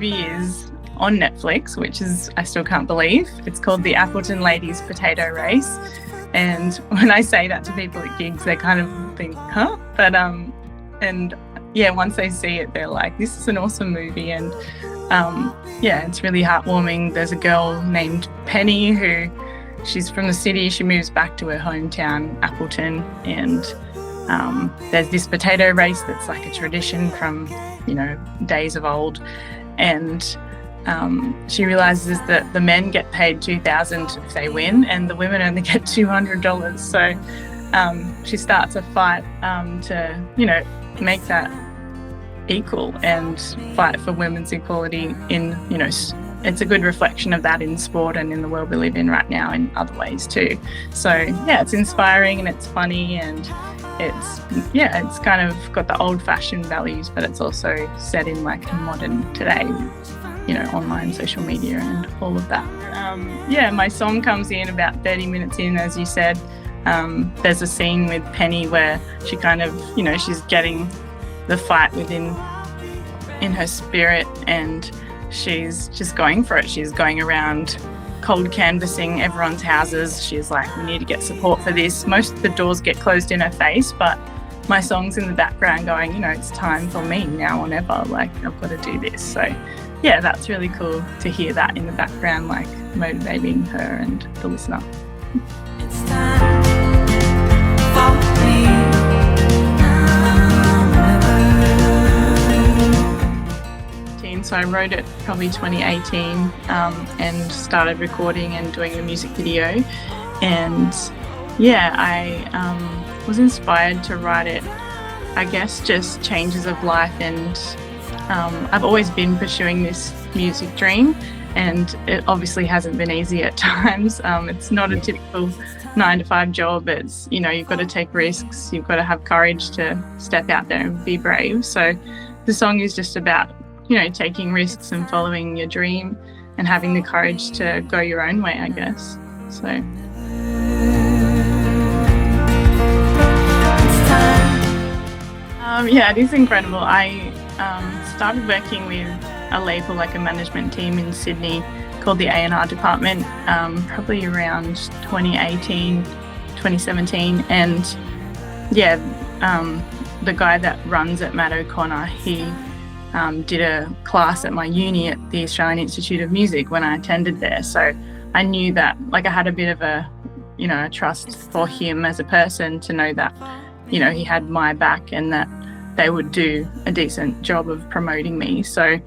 movie is on Netflix, which is, I still can't believe. It's called the Appleton Ladies Potato Race. And when I say that to people at gigs, they kind of think, huh? But, and yeah, once they see it, they're like, this is an awesome movie. And yeah, it's really heartwarming. There's a girl named Penny who, she's from the city. She moves back to her hometown, Appleton, and there's this potato race that's like a tradition from, you know, days of old. And she realises that the men get paid $2,000 if they win, and the women only get $200. So she starts a fight to, you know, make that equal and fight for women's equality in, you know, it's a good reflection of that in sport and in the world we live in right now in other ways too. So yeah, it's inspiring and it's funny, and it's kind of got the old-fashioned values, but it's also set in like modern today, you know, online social media and all of that. Yeah, my song comes in about 30 minutes in, as you said. There's a scene with Penny where she kind of, you know, she's getting the fight within in her spirit, and she's just going for it. She's going around cold canvassing everyone's houses. She's like, we need to get support for this. Most of the doors get closed in her face, but my song's in the background going, you know, it's time for me now or never. Like, I've got to do this. So yeah, that's really cool to hear that in the background, like motivating her and the listener. It's time for me. So I wrote it probably 2018 and started recording and doing the music video. And yeah, I was inspired to write it, I guess, just changes of life. And I've always been pursuing this music dream, and it obviously hasn't been easy at times. It's not a typical 9-to-5 job. It's, you know, you've got to take risks. You've got to have courage to step out there and be brave. So the song is just about, you know, taking risks and following your dream and having the courage to go your own way, I guess. So yeah, it is incredible. I started working with a label, like a management team in Sydney called the A&R department, probably around 2018, 2017. And yeah, the guy that runs at Matt O'Connor, he did a class at my uni at the Australian Institute of Music when I attended there. So I knew that, like, I had a bit of a, you know, a trust for him as a person to know that, you know, he had my back and that they would do a decent job of promoting me. So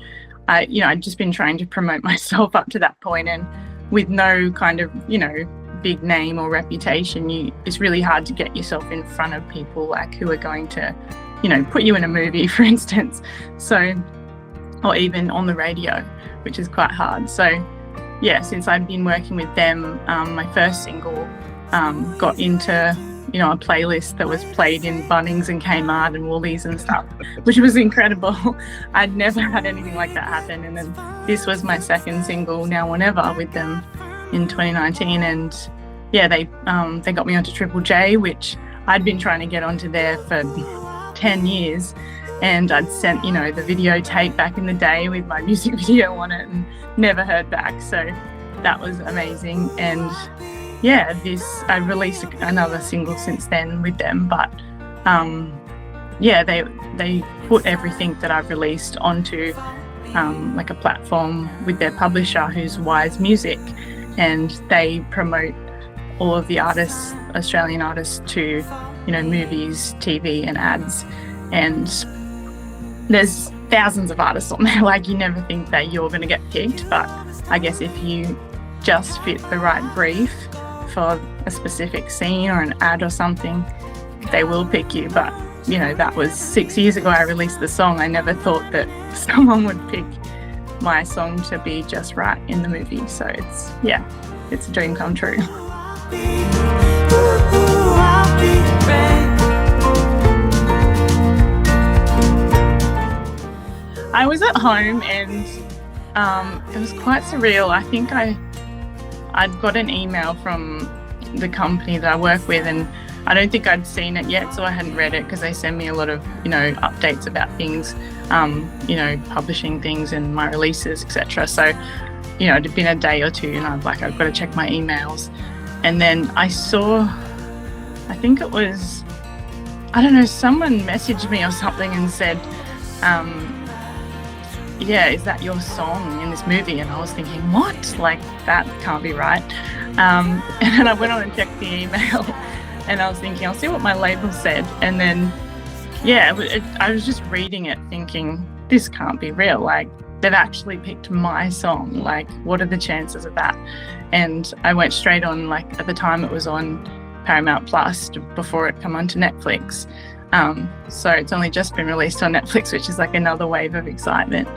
I'd just been trying to promote myself up to that point, and with no kind of, you know, big name or reputation, it's really hard to get yourself in front of people like who are going to, you know, put you in a movie, for instance. So, or even on the radio, which is quite hard. So yeah, since I've been working with them, my first single got into, you know, a playlist that was played in Bunnings and Kmart and Woolies and stuff, which was incredible. I'd never had anything like that happen. And then this was my second single, Now or Never, with them in 2019. And yeah, they got me onto Triple J, which I'd been trying to get onto there for 10 years, and I'd sent, you know, the videotape back in the day with my music video on it and never heard back. So that was amazing. And yeah, I released another single since then with them, but yeah, they put everything that I've released onto like a platform with their publisher, who's Wise Music, and they promote all of the artists, Australian artists, to, you know, movies, TV and ads. And there's thousands of artists on there. Like, you never think that you're going to get picked, but I guess if you just fit the right brief for a specific scene or an ad or something, they will pick you. But, you know, that was 6 years ago I released the song. I never thought that someone would pick my song to be just right in the movie. So it's a dream come true. I was at home and it was quite surreal. I think I'd got an email from the company that I work with, and I don't think I'd seen it yet, so I hadn't read it because they send me a lot of, updates about things, publishing things and my releases, etc. So, it had been a day or two and I'm like, I've got to check my emails. And then I saw, I think it was, someone messaged me or something and said, is that your song in this movie? And I was thinking, what? Like, that can't be right. And then I went on and checked the email and I was thinking, I'll see what my label said. And then, I was just reading it thinking, this can't be real. Like, they've actually picked my song. Like, what are the chances of that? And I went straight on, like, at the time it was on Paramount Plus before it come onto Netflix. So it's only just been released on Netflix, which is like another wave of excitement.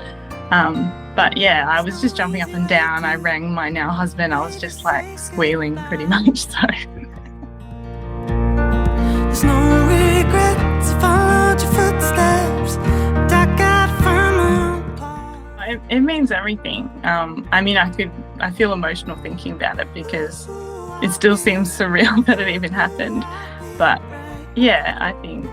But yeah, I was just jumping up and down. I rang my now husband. I was just like squealing pretty much. So there's no regrets, followed your footsteps, it means everything. I feel emotional thinking about it because it still seems surreal that it even happened. But yeah, I think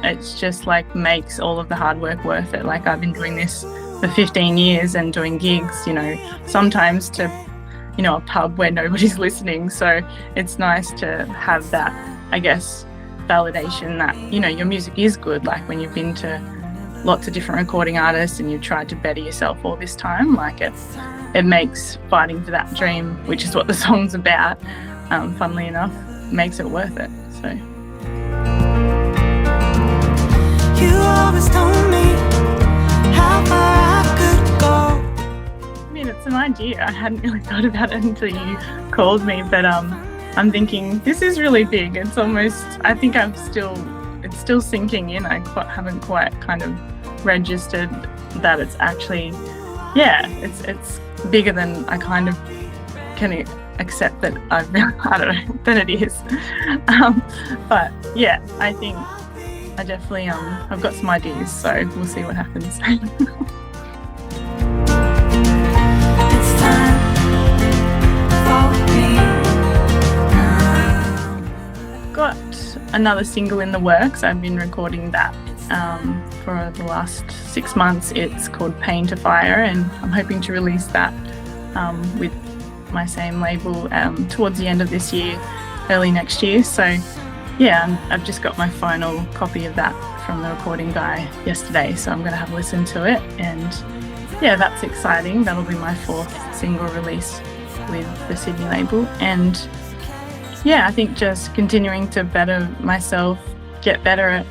it's just like makes all of the hard work worth it. Like, I've been doing this for 15 years and doing gigs, sometimes to, a pub where nobody's listening. So it's nice to have that, I guess, validation that, your music is good. Like, when you've been to lots of different recording artists and you've tried to better yourself all this time, like it makes fighting for that dream, which is what the song's about, funnily enough, makes it worth it. So you always told me how far I could go. I mean, it's an idea. I hadn't really thought about it until you called me, but I'm thinking this is really big. It's almost, I think it's still sinking in. I haven't quite kind of registered that it's actually, it's bigger than I kind of can accept that I don't know, that it is. But yeah, I think I definitely, I've got some ideas, so we'll see what happens. It's time for me. I've got another single in the works. I've been recording that for the last 6 months. It's called Pain to Fire, and I'm hoping to release that with my same label towards the end of this year, early next year. So yeah, I've just got my final copy of that from the recording guy yesterday, so I'm going to have a listen to it. And yeah, that's exciting. That'll be my 4th single release with the Sydney label. And yeah, I think just continuing to better myself, get better at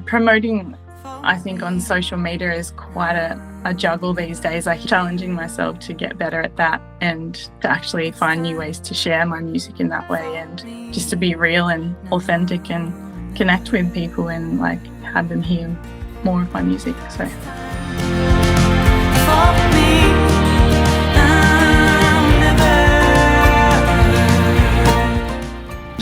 promoting. I think on social media is quite a juggle these days, like challenging myself to get better at that and to actually find new ways to share my music in that way, and just to be real and authentic and connect with people and like have them hear more of my music. So For me, I'm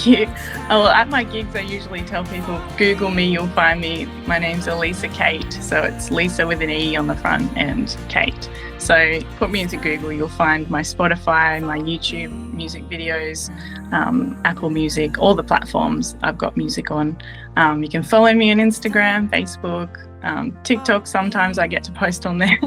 you. Oh, well, at my gigs, I usually tell people, Google me, you'll find me. My name's Elisa Kate. So it's Lisa with an E on the front and Kate. So put me into Google, you'll find my Spotify, my YouTube music videos, Apple Music, all the platforms I've got music on. You can follow me on Instagram, Facebook, TikTok. Sometimes I get to post on there.